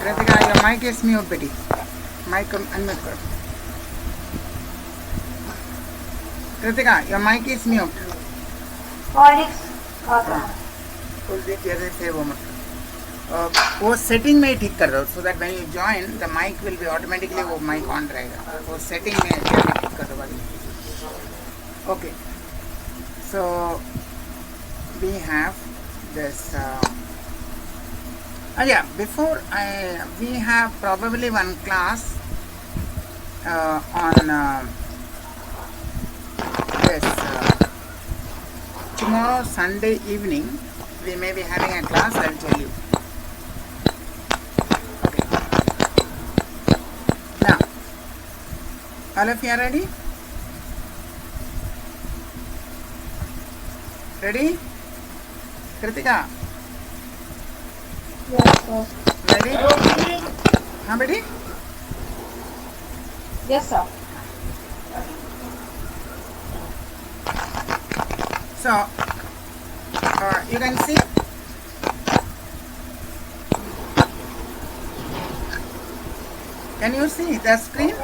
Kritika, your mic is mute, बेटी. Mic unmute करो. Kritika, your mic is mute. कुछ देर जैसे थे वो मत. वो सेटिंग में ही ठीक कर दो, so that when you join, the mic will be automatically वो mic on रहेगा. वो सेटिंग में ठीक कर दो वाली. Okay. So we have this. Yeah, before we have probably one class on this tomorrow Sunday evening. We may be having a class. I'll tell you. Okay. Now, all of you are ready? Ready? Kritika? Yes, sir. Ready? हाँ बेटी? Yes, sir. So, you can see. Can you see the screen?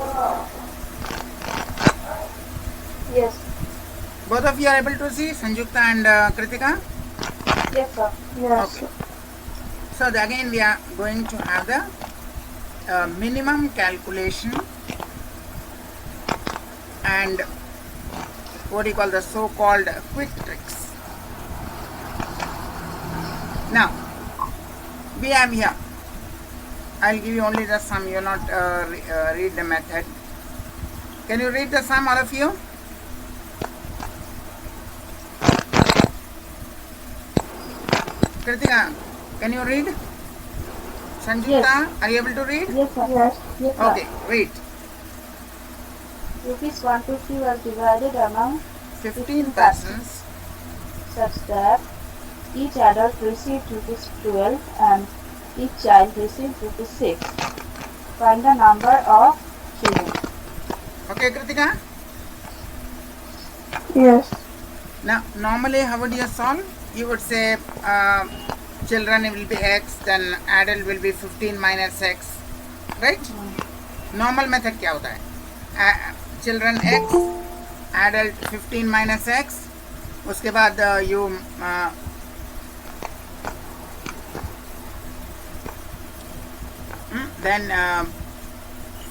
Yes. Both of you are able to see, Sanjukta and Kritika? Yes, sir. Yes. Okay. So again we are going to have the minimum calculation and what do you call the so-called quick tricks. Now we have here, I'll give you only the sum, you will not read the method. Can you read the sum, all of you? Kritika, can you read? Sanjukta, Yes. are you able to read? Yes, sir. Yes. Yes, sir. Okay, read. Rupees 150 was divided among 15 persons. such that each adult received rupees 12 and each child received rupees 6. Find the number of children. Okay, Kritika? Yes. Now, normally how would you solve? You would say children will be x, then adult will be 15 minus x, right? Normal method क्या होता है? Children x, adult 15 minus x, उसके बाद you then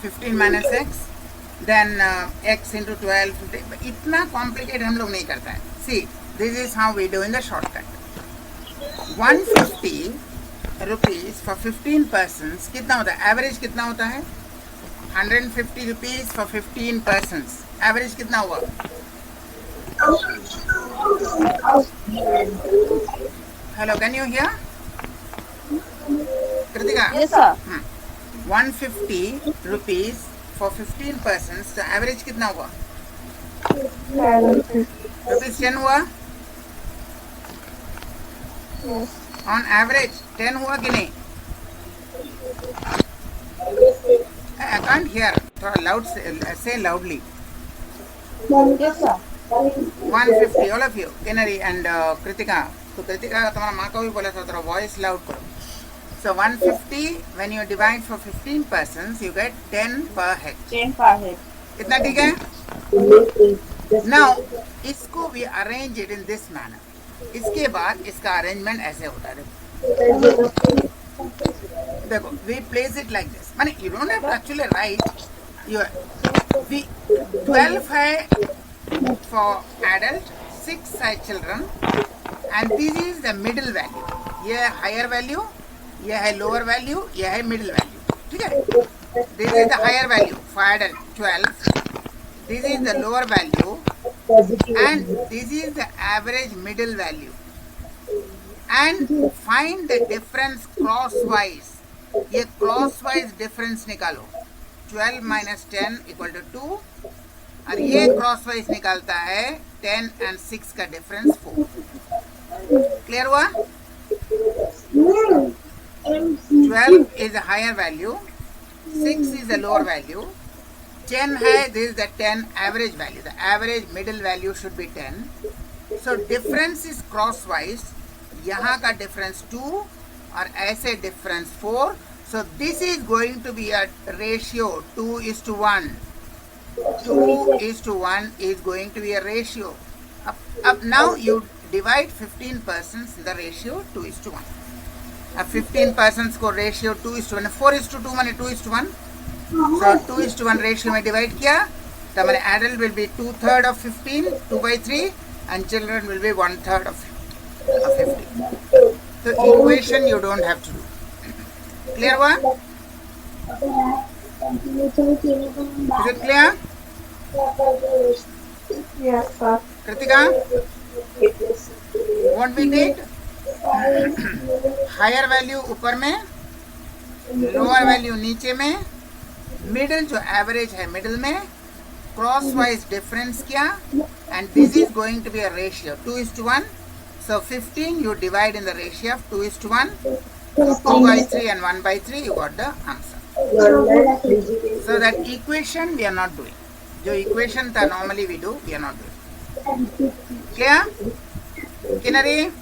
15 minus x, then x into 12, 15. इतना complicated हम लोग नहीं करता है. See, this is how we do in the shortcut. 150 rupees for 15 persons कितना होता है? Average कितना होता है? 150 rupees for 15 persons. Average कितना हुआ? Hello, can you hear? Kritika? Yes, sir. 150 rupees for 15 persons. The average कितना हुआ? Rupees 10 हुआ? Yes. On average 10 हुआ कि नहीं? I can't hear. थोड़ा loud say loudly. Yes, sir. 150 all of you. Kinari and Kritika. तो कृतिका का तुम्हारा माँ का भी बोला था थोड़ा voice loud करो. So 150 when you divide for 15 persons you get 10 per head. 10 per head. इतना ठीक है? Now इसको we arrange it in this manner. इसके बाद इसका arrangement ऐसे होता है. देखो we place it like this. माने you don't have to actually write. You 12 है for adult, 6 है children, and this is the middle value. ये है higher value, ये है lower value, ये है middle value. ठीक है? This is the higher value for adult 12. This is the lower value, and this is the average middle value. And find the difference crosswise. ये crosswise difference निकालो. 12 minus 10 equal to 2. और ये crosswise निकालता है 10 and 6 का difference 4. Clear हुआ? 12 is a higher value. 6 is the lower value. 10 है, this is the 10 average value. The average middle value should be 10. So difference is crosswise. यहाँ का difference 2 और ऐसे difference 4. So this is going to be a ratio 2:1. 2:1 is going to be a ratio. Up now you divide 15 persons in the ratio 2:1. अब 15 persons को ratio 2:1, 4:2 माने 2:1. So 2:1 ratio में divide किया तो हमारे adult will be 2/3 of 15, 2/3, and children will be 1/3 of 15. So equation you don't have to do. Clear हुआ? Is it clear? Yes, sir. Kritika, what we did? Higher value ऊपर में, lower value नीचे में, middle जो average है middle में, crosswise difference किया, and this is going to be a ratio 2:1. So 15 you divide in the ratio of 2:1. 2/3 and 1/3 you got the answer. So that equation we are not doing. जो equation था normally we do, we are not doing. Clear? Kinari?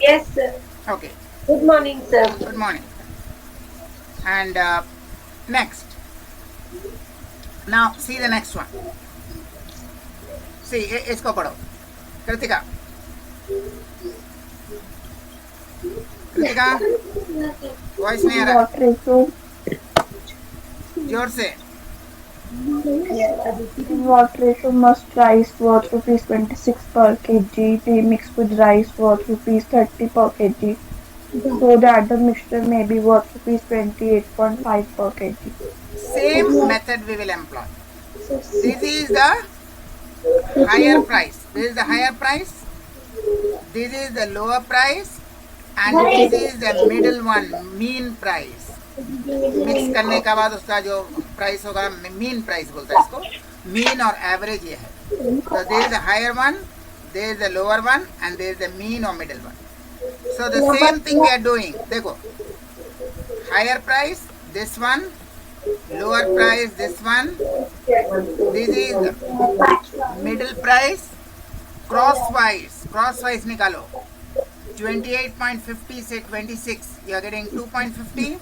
Yes, sir. Okay. Good morning, sir. Good morning. And next. Now see the next one. See इसको पढ़ो. Kritika. Kritika. Voice नहीं आ रहा. What ratio? जोर से. What ratio must rice worth rupees 26 per kg be mixed with rice worth rupees 30 per kg so that the mixture may be worth rupees 28.5 per kg? Same method we will employ. This is the higher price. This is the higher price. This is the lower price. And this is the middle one, mean price. Mix करने के बाद उसका जो price होगा mean price बोलता है इसको. Mean और एवरेज ये है. So there is the higher one, there is the lower one, and there is the mean or middle one. So the same thing we are doing. देखो, higher price this one, lower price this one, this is the middle price. Crosswise निकालो. 28.50 से 26 you are getting 2.50.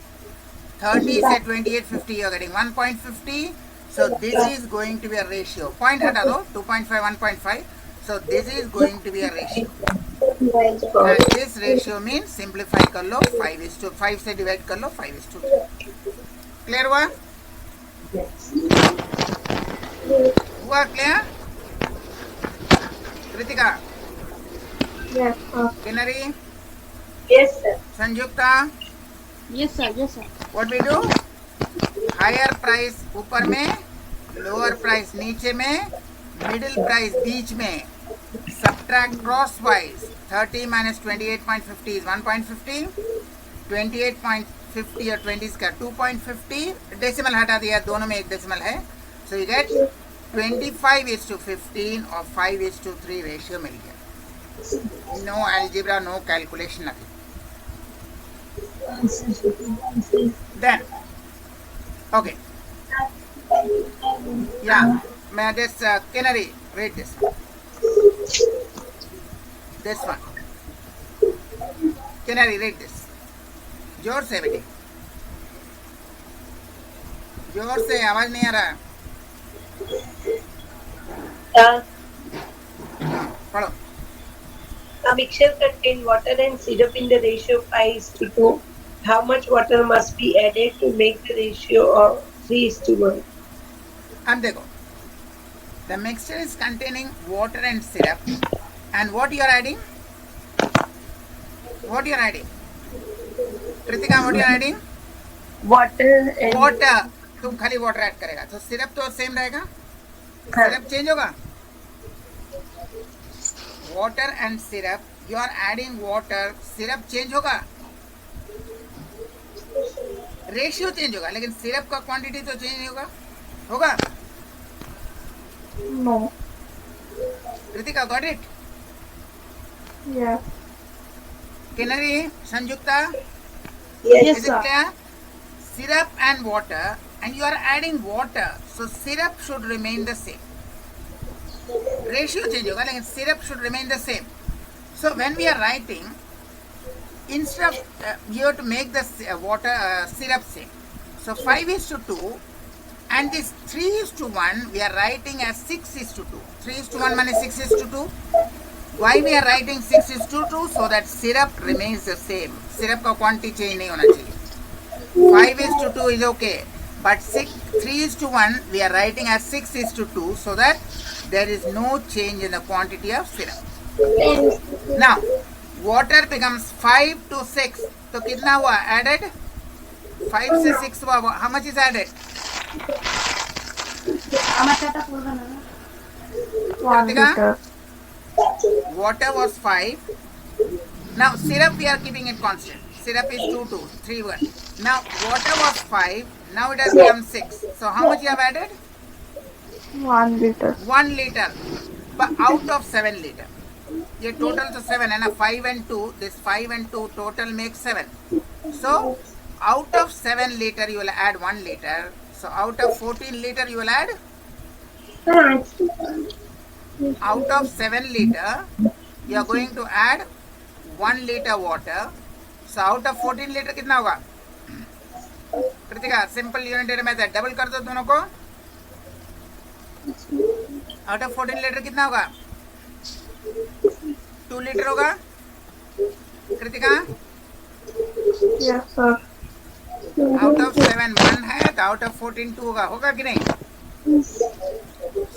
30 से 28.50 you are getting 1.50. So this is going to be a ratio. Point हटा दो. 2.5, 1.5. So this is going to be a ratio. And this ratio means simplify कर लो 5 से divide कर लो 5:3. Clear हुआ? हुआ clear? Kritika. Yes, sir. Kinnari. Yes, sir. Sanyukta. Yes, sir. Yes, sir. What we do? Higher price ऊपर में, lower price नीचे में, middle price बीच में. Subtract crosswise. 30 minus 28.50 is 1.50. 28.50 और 20 का 2.50. Decimal हटा दिया, दोनों में एक decimal है. So you get 25:15 और 5:3 ratio मिल गया. No algebra, no calculation, nothing. Then, okay. Yeah, may this Canary read this one. This one. Canary read this. जोर से बेटी. जोर से आवाज नहीं आ रहा. पढ़ो. A mixture contain water and syrup in the ratio 5:2. How much water must be added to make the ratio of 3:1? अब देखो. The mixture is containing water and syrup. And what you are adding? What you are adding? Kritika, what you are adding? Water and Water. तुम खाली water add करेगा. तो syrup तो same रहेगा. Syrup change होगा. Water and syrup. You are adding water. Syrup change होगा. Ratio change होगा. लेकिन syrup का quantity तो change नहीं होगा. होगा? No. Kritika, got it? Yeah. Kinari, Sanjukta? yes, Is it sir. clear? Syrup and water, and you are adding water. So syrup should remain the same. Ratio change होगा, लेकिन syrup should remain the same. So when we are writing instead of you have to make the water syrup same. So 5:2, and this 3:1 we are writing as 6:2. 3:1 means 6:2. Why we are writing 6:2? So that syrup remains the same. Syrup का quantity change नहीं होना चाहिए. 5:2 is okay, but 3:1 we are writing as 6:2, so that there is no change in the quantity of syrup. Now water becomes 5 to 6. तो कितना हुआ added? 5 से 6 हुआ. How much is added? 1 liter. Water was 5. Now syrup we are keeping it constant. Syrup is 2:3:1. Now water was 5. Now it has become 6. So how much you have added? 1 liter. 1 liter. But out of 7 liter. ये total तो 7 है ना. 5 and 2. This 5 and 2 total makes 7. So out of 7 liter you will add 1 liter. So out of 14 liter you will add. Out of 7 liter you are going to add 1 liter water. So out of 14 liter कितना होगा? Kritika simple unitary method double कर दो दोनों को. Out of 14 litre कितना होगा? 2 litre होगा. Kritika Yes, sir. Out of 7 1 है तो आउट ऑफ 14 2 होगा कि नहीं?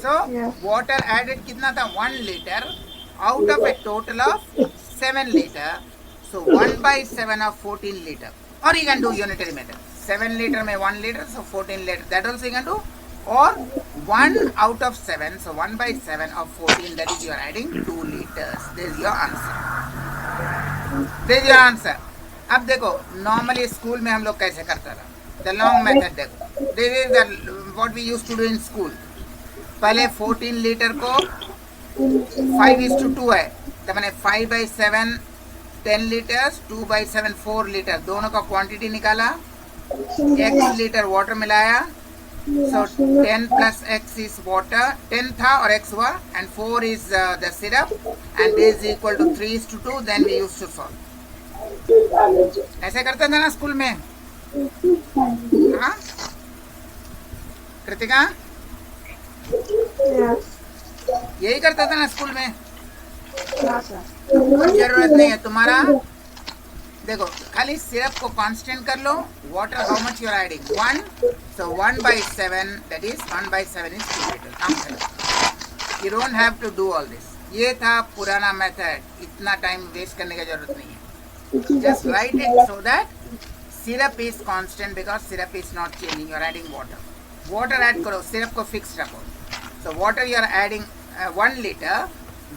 So Yes. water added कितना था? 1 liter out of a total of 7 liter. So 1/7 of 14 liter. Or you can do unitary method. 7 liter में 1 liter, so 14 liter. That also you can do. Or 1 out of 7, so 1/7 of 14. That is you are adding 2 liters. This is your answer. This is your answer. अब देखो normally school में हम लोग कैसे करते थे? The long method देखो. This is the what we used to do in school. पहले 14 लीटर को 5:2 है तो मैंने 5/7 10 लीटर्स 2/7 4 लीटर दोनों का क्वांटिटी निकाला. x लीटर वाटर मिलाया. So 10 plus x is water. 10 था और x हुआ and 4 is the syrup and this is equal to 3:2. Then we used to solve. ऐसे करते थे ना स्कूल में. हाँ कृतिका Yes. यही करता था ना स्कूल में. Yes, sir. जरूरत नहीं है तुम्हारा. देखो खाली सिरप को कांस्टेंट कर लो. Water how much you are adding? 1. So 1/7 that is 1/7 is 2 liters. You don't have to do all this. ये था पुराना मेथड. इतना टाइम वेस्ट करने की जरूरत नहीं है. Just write it so that syrup is constant because syrup is not changing. You are adding water. Water add करो, syrup को fixed रखो. So water you are adding 1 liter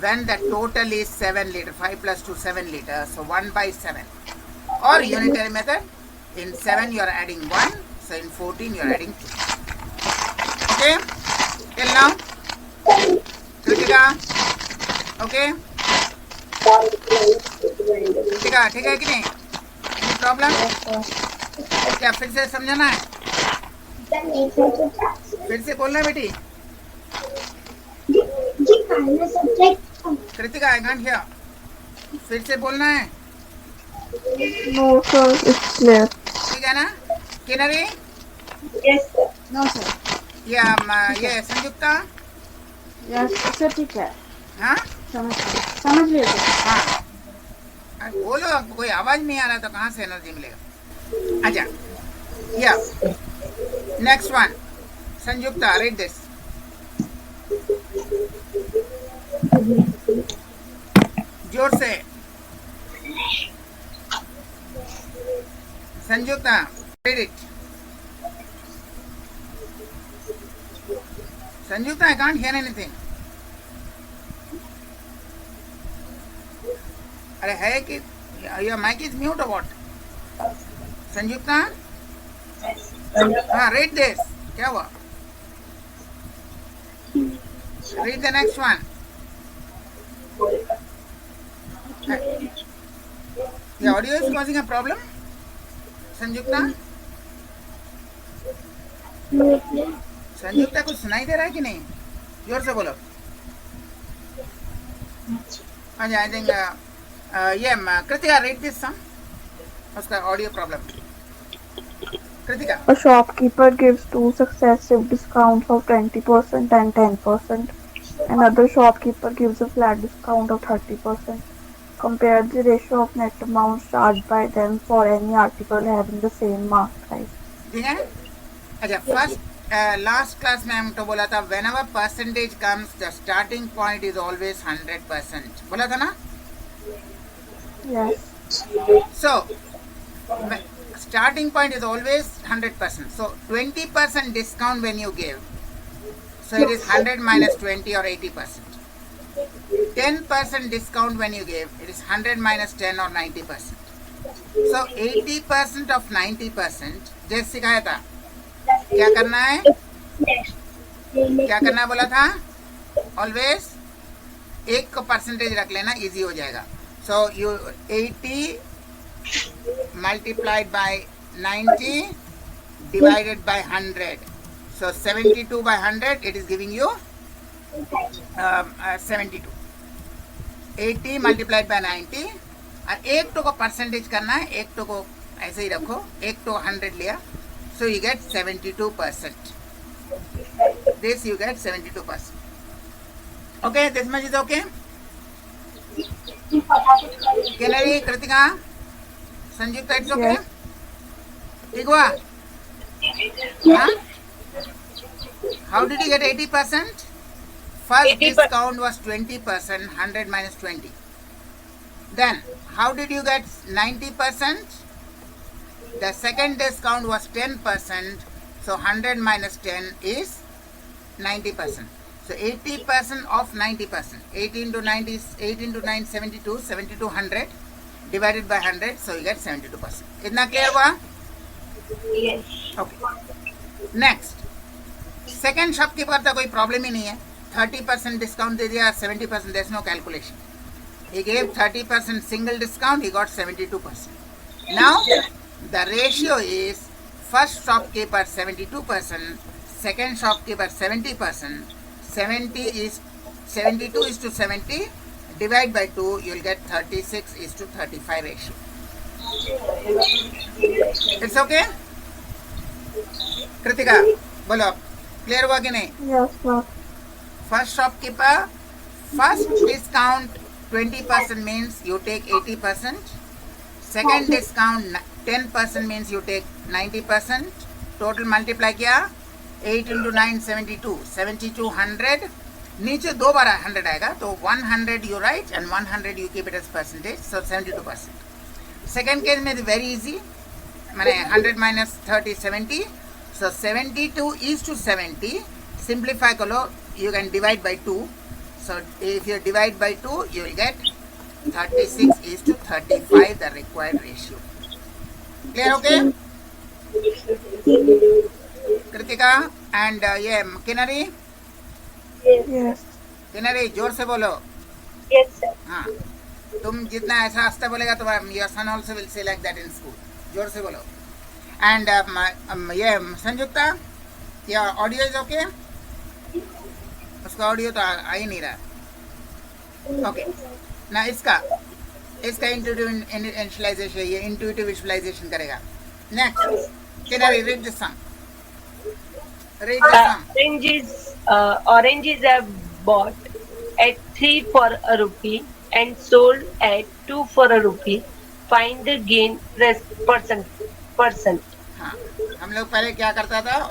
when the total is 7 liter. 5 plus 2 7 liter. So 1/7. Or unitary method. In 7 you are adding 1. So in 14 you are adding 2. Okay? Till now? Kritika? Okay? ठीक है कि नहीं? Any problem? क्या फिर से समझाना है? फिर से बोलना है बेटी. Kritika I can't hear. फिर से बोलना है. No, sir. It's clear. ठीक है ना? Kinri? Yes, sir. No, sir. ये संयुक्ता? Yes, sir, ठीक है. हाँ? समझ लिया sir. हाँ. बोलो कोई आवाज नहीं आ रहा तो कहाँ से एनर्जी मिलेगा? अच्छा. Yeah. Next one. Sanjukta, read this. जोर से. Sanjukta, read it. Sanjukta, I can't hear anything. अरे है कि your mic is mute or what? Sanjukta? हाँ, read this. क्या हुआ? Read the next one. The audio is causing a problem? संयुक्ता? संयुक्ता कुछ सुनाई दे रहा है कि नहीं? जोर से बोलो. अच्छा, I think Kritika, read this song. उसका audio problem. Kritika. A shopkeeper gives two successive discounts of 20% and 10%. Another shopkeeper gives a flat discount of 30%. Compare the ratio of net amounts charged by them for any article having the same mark price. ठीक है. अच्छा, first last class में हमको बोला था whenever percentage comes the starting point is always 100%. बोला था ना. Yes. So starting point is always 100%. So 20% discount when you give, so it is 100 minus 20 or 80%. 10% discount when you give, it is 100 minus 10 or 90%. So 80% of 90%. जैसे सिखाया था क्या करना है, क्या करना बोला था, ऑलवेज एक को परसेंटेज रख लेना, इजी हो जाएगा. So you 80 multiplied by 90 divided by 100, so 72 by 100 it is giving you 72. 80 multiplied by 90 और एक तो को परसेंटेज करना है, एक तो को ऐसे ही रखो, एक तो 100 लिया, so you get 72%. This you get 72%. Okay, this much is okay. Kelari, Kritika, Sanjukta, it's okay. Yes. ठीक हुआ? हाँ? How did you get 80%? First 80%. discount was 20%, 100 minus 20. Then, how did you get 90%? The second discount was 10%, so 100 minus 10 is 90%. So 80% of 90%. 18 to 90, 18 to 9, 72, 72, 100 divided by 100, so you get 72%. इतना clear हुआ? Yes. Okay. Next, second shopkeeper था कोई problem ही नहीं है. 30% discount दे दिया, 70%, there's no calculation. He gave 30% single discount, he got 72%. Now, the ratio is first shopkeeper 72%, second shopkeeper 70%, 72 is to 70, divide by 2, you will get 36 is to 35 ratio. It's okay? Kritika, बोलो, clear हुआ कि नहीं? Yes, sir. First shopkeeper, first discount 20% means you take 80%. Second discount 10% means you take 90%. Total multiply किया, 8 into 9, 72. 72, 100. नीचे दो बार 100 आएगा, तो 100 you write and 100 you keep it as percentage, so 72%. Second case में very easy, मैंने 100 minus 30, 70. So 72 is to 70. Simplify करो, you can divide by 2. So if you divide by 2, you will get 36 is to 35, the required ratio. Clear, okay? Kritika and yeah, Kinari? Yes. Kinari, जोर से बोलो. Yes, sir. हाँ, तुम जितना ऐसा आस्ते बोलेगा तो your son also will say like that in school. जोर से बोलो. And yeah, Sanjukta, your audio is okay? उसका ऑडियो तो आ ही नहीं रहा. ओके, ना इसका इंट्यूटिव इनिशियलाइजेशन, ये इंट्यूटिव विजुअलाइजेशन करेगा. Next, can I read this sum? Read this sum. Oranges are bought at 3 for a rupee and sold at 2 for a rupee. Find the gain percent. हाँ, हम लोग पहले क्या करता था,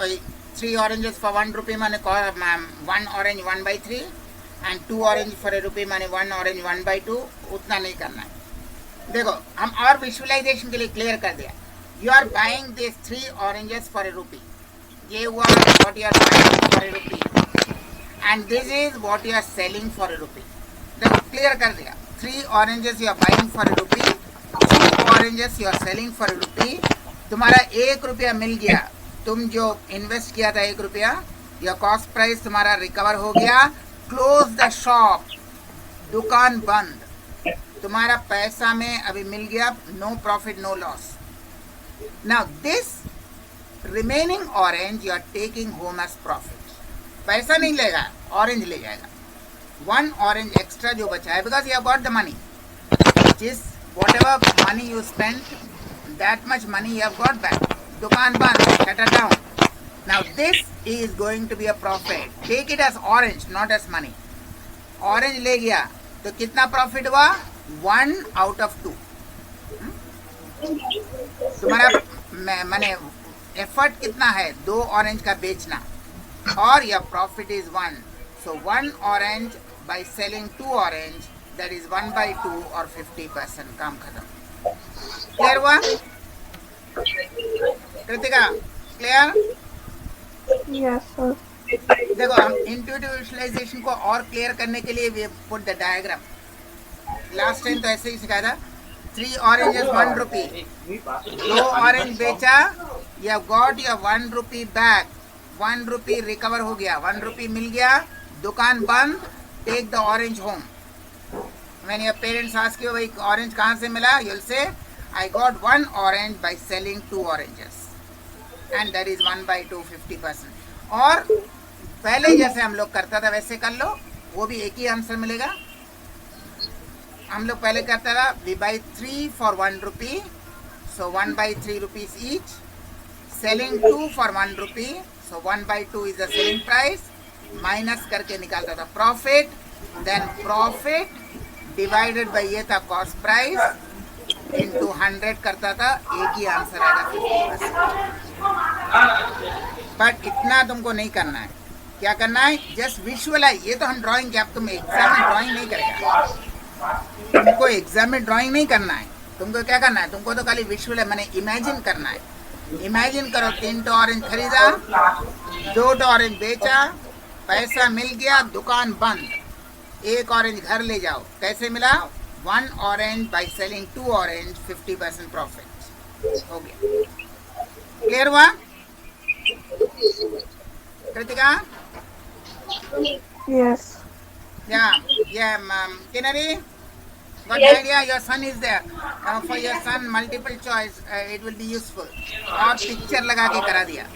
3 oranges for 1 rupee माने 1 orange 1 by 3 and 2 orange for a rupee माने 1 orange 1 by 2. उतना नहीं करना है. देखो, हम और विजुअलाइजेशन के लिए क्लियर कर दिया. You are buying this 3 oranges for a rupee. ये हुआ what you are buying for a rupee and this is what you are selling for a rupee. देखो, क्लियर कर दिया. 3 oranges you are buying for a rupee, 2 oranges you are selling for a rupee. तुम्हारा 1 रुपया मिल गया, तुम जो invest किया था 1 रुपया, या कॉस्ट प्राइस तुम्हारा रिकवर हो गया. क्लोज द शॉप, दुकान बंद, तुम्हारा पैसा में अभी मिल गया, no profit no loss. Now this remaining orange you are taking home as profit. पैसा नहीं लेगा, ऑरेंज ले जाएगा. 1 ऑरेंज एक्स्ट्रा जो बचा है, because you have got the money, जिस whatever money you spend that much money you have got back. Dukaan band, shutter down. Now this is going to be a profit. Take it as orange, not as money. Orange ले गया तो कितना profit हुआ? 1 out of 2. तुम्हारा मैंने effort कितना है? 2 orange का बेचना और your profit is 1. So 1 orange by selling 2 orange, that is 1/2 or 50%. काम खत्म. क्लियर हुआ? कृतिका क्लियर? Yes, sir. देखो हम इंट्यूटिव विजुअलाइजेशन को और क्लियर करने के लिए we put the diagram. Last time तो ऐसे ही सिखाया था. 3 oranges 1 rupee. 2 ऑरेंज बेचा, you have got your 1 rupee back. 1 rupee recover हो गया, 1 rupee मिल गया, दुकान बंद. Take the orange home. When your parents ask you भाई ऑरेंज कहाँ से मिला, you'll say I got 1 orange by selling 2 oranges and that is 1/2, 50%. और पहले जैसे हम लोग करता था वैसे कर लो, वो भी एक ही आंसर मिलेगा. हम लोग पहले करता था we buy 3 for 1 rupee, so 1/3 rupees each. Selling 2 for 1 rupee, so 1/2 is the selling price. Minus करके निकालता था profit. Then profit divided by ये था कॉस्ट प्राइस इनटू 100 करता था. एक ही आंसर आएगा 50%. बट इतना तुमको नहीं करना है. क्या करना है? Just visualize. ये तो हम ड्राइंग के, अब तुम एग्जाम में ड्राइंग नहीं करेगा. तुमको एग्जाम में ड्राइंग नहीं करना है. तुमको क्या करना है? तुमको तो खाली विजुअल मैंने इमेजिन करना है. इमेजिन करो 3 ऑरेंज खरीदा, 2 ऑरेंज बेचा, पैसा मिल गया, दुकान बंद. 1 ऑरेंज घर ले जाओ. कैसे मिला? 1 orange by selling 2 orange, 50% profit हो गया. क्लियर हुआ? Kritika? Yes. Yeah, Kinnari? Got Yes. idea? Your son is there. For your son, multiple choice, it will be useful. और पिक्चर लगा के करा दिया.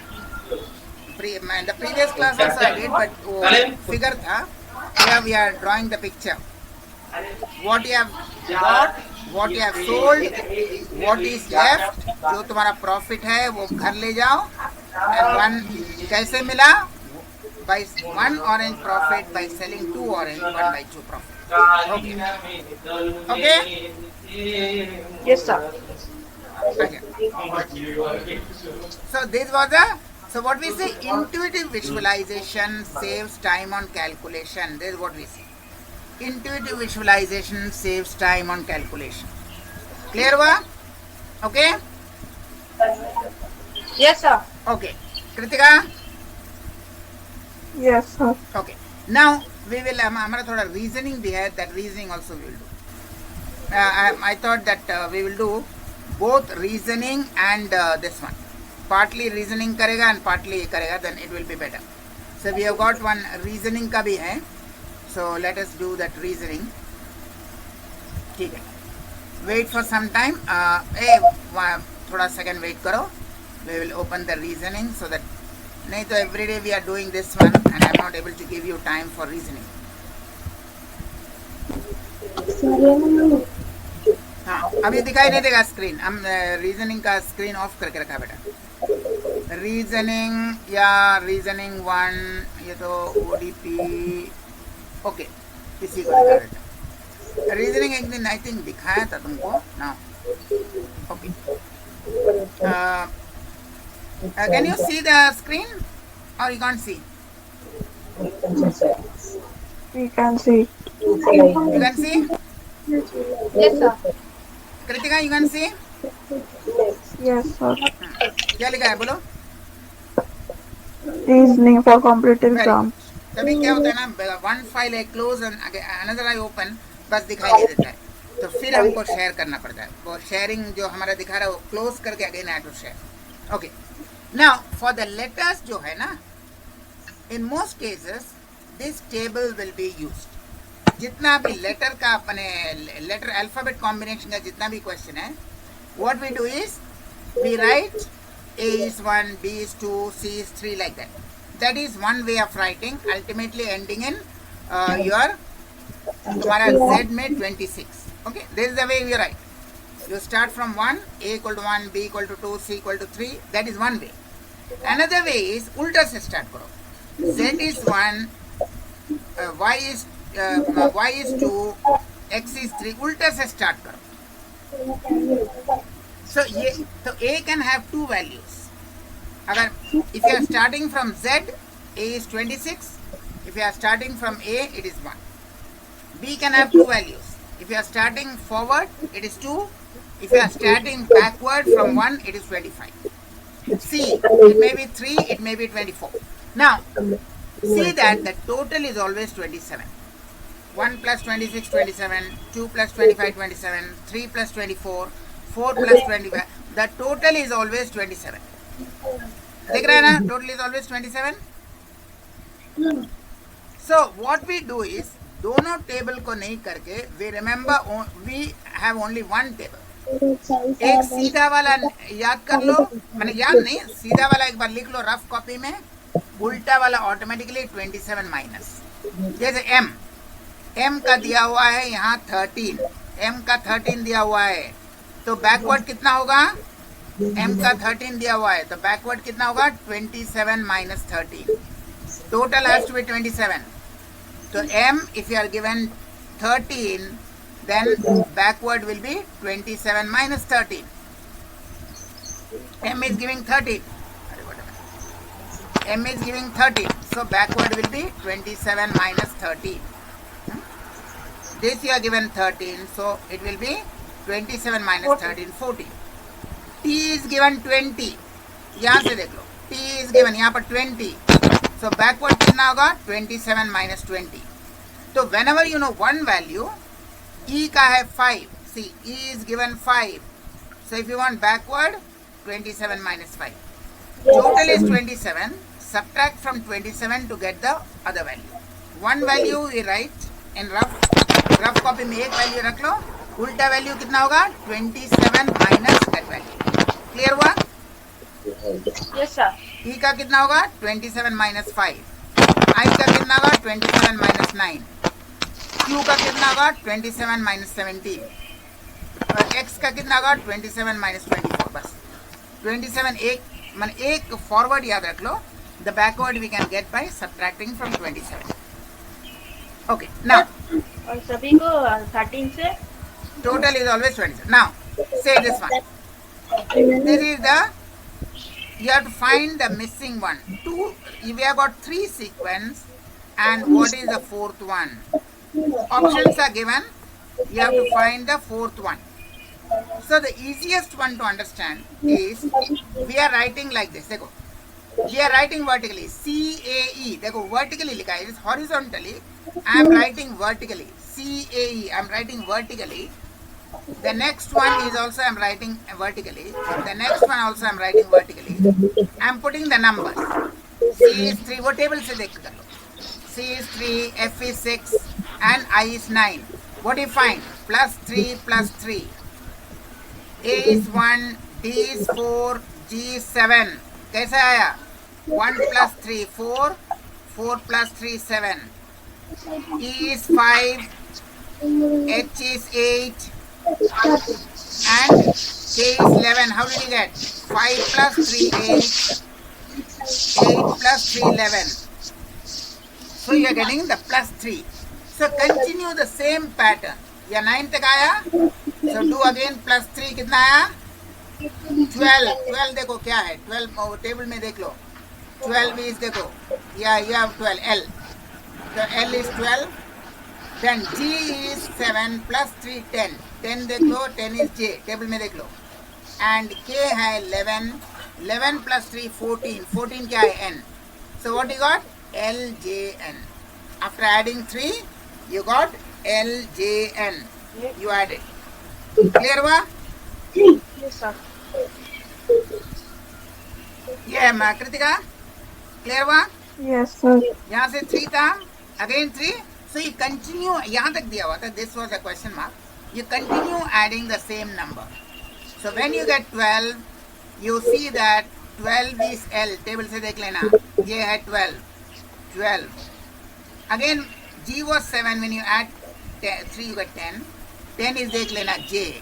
The previous class also I did, but वो figure था. Here we are drawing the picture. What you have got, what you have sold, what is left. जो तुम्हारा profit है वो घर ले जाओ. And 1 कैसे मिला? By 1 orange profit by selling 2 orange, 1/2 profit. Okay. Okay. Yes, sir. Okay. So this was a. So what we say, intuitive visualization saves time on calculation. This is what we say. Intuitive visualization saves time on calculation. Clear हुआ? Okay. Yes, sir. Okay. Kritika? Yes, sir. Okay. Now we will हमारा थोड़ा reasoning भी है. That reasoning also we will do. I thought that we will do both reasoning and this one. Partly reasoning करेगा and partly ये करेगा. Then it will be better. So we have got one reasoning का भी है. So let us do that reasoning. ठीक है. Wait for some time. थोड़ा second wait करो. We will open the reasoning so that नहीं तो every day we are doing this one and I am not able to give you time for reasoning. हाँ अभी दिखाई नहीं देगा screen. हम रीजनिंग का स्क्रीन ऑफ करके रखा बेटा. रीजनिंग या रीजनिंग 1 ये तो ODP. ओके इसी को दिखा देता. रीजनिंग एक दिन आई थिंक दिखाया था तुमको ना. Okay. Can you see the screen or you can't see? We can see. You can see? Yes, sir. Kritika, you can see? Yes, sir. क्या लिखा है बोलो? Reasoning for competitive Very exam. good. तभी क्या होता है ना, वन फाइल है close and another I open, बस दिखाई नहीं देता है. तो फिर हमको शेयर करना पड़ता है. वो शेयरिंग जो हमारा दिखा रहा है वो क्लोज करके again I to share. Okay. Now for the letters जो है ना, in most cases this table will be used. जितना भी लेटर का अपने लेटर अल्फाबेट कॉम्बिनेशन का जितना भी क्वेश्चन है, what we do is we write A is 1, B is 2, C is 3 like that. That is one way of writing, ultimately ending in your तुम्हारा Z में 26. Okay, this is the way we write. You start from 1, A equal to 1, B equal to 2, C equal to 3. That is one way. Another way is उल्टा से start करो. Z is 1, y is 2, x is 3. उल्टा से start करो. So A can have two values. अगर if you are starting from Z, A is 26. If you are starting from A, it is 1. B can have two values. If you are starting forward, it is 2. If you are starting backward from 1, it is 25. C, it may be 3, it may be 24. Now, see that the total is always 27. 1 plus 26, 27. 2 plus 25, 27. 3 plus 24. 4 plus 25. The total is always 27. देख रहे हैं ना? Total is always 27. So what we do is, दोनों table को नहीं करके we remember we have only one table. एक सीधा वाला याद कर लो, मैंने याद नहीं, सीधा वाला एक बार लिख लो रफ कॉपी में, उल्टा वाला ऑटोमेटिकली 27 माइनस. जैसे m का दिया हुआ है यहाँ 13, m का 13 दिया हुआ है, तो बैकवर्ड कितना होगा? m का 13 दिया हुआ है तो बैकवर्ड कितना होगा? 27 minus 13. Total has to be 27. So m, if you are given 13, then backward will be 27 minus 13. M is giving 13. M is giving 13. So backward will be 27 minus 13. This you are given 13. So it will be 27 minus 13, 14. T is given 20. यहाँ से देख लो. T is given यहाँ पर 20. So backward कितना होगा? 27 minus 20. So whenever you know one value, E का है 5. See, E is given 5. So if you want backward, 27 minus 5. Total is 27. Subtract from 27 to get the other value. One value we write in rough copy में एक value रख लो. उल्टा value कितना होगा? 27 minus that value. Clear हुआ? Yes, sir. E का कितना होगा? 27 minus 5. I का कितना होगा? 27 minus 9. Q का कितना होगा? 27 minus 17. और X का कितना होगा? 27 minus 24. बस 27 एक फॉरवर्ड याद रख लो. The backward we can get by subtracting from 27. Okay, now और सभी को 13 से total is always 27. Now say this one. This is the, you have to find the missing one. We have got 3 sequence, and what is the 4th one? Options are given. You have to find the 4th one. So the easiest one to understand is, we are writing like this. देखो, we are writing vertically. CAE. देखो vertically लिखा है. It is horizontally. I am writing vertically. CAE. I am writing vertically. The next one is also I am writing vertically. The next one also I am writing vertically. I am putting the numbers. C is 3. वो table से देख कर लो. C is 3, F is 6, and I is 9. What do you find? Plus 3 plus 3. A is 1, D is 4, G is 7. कैसे आया? 1 plus 3 4, 4 plus 3 7. E is 5, H is 8, and K is 11. How did you get? 5 plus 3 8, 8 plus 3 11. So you are getting the plus 3. So continue the same pattern. या 9 तक आया. So do again plus 3 कितना आया? 12 देखो क्या है? 12 टेबल में देख लो. 12 is देखो. Yeah, you have 12 L. So L is 12. Then G is 7 plus 3 10. 10 देख लो. 10 is J. टेबल में देख लो. And K है 11. 11 plus 3 14. 14 क्या है? N. So what you got? LJN. After adding 3, you got LJN. You added. Clear हुआ? Yes, sir. Yeah, Kritika? Clear हुआ? Yes, sir. यहाँ से 3 था. Again 3. So you continue. यहाँ तक दिया हुआ था. This was a question mark. You continue adding the same number. So when you get 12, you see that 12 is L. Table से देख लेना. ये है 12. 12. Again, G was 7. When you add 3, you get 10. 10 is देख लेना J.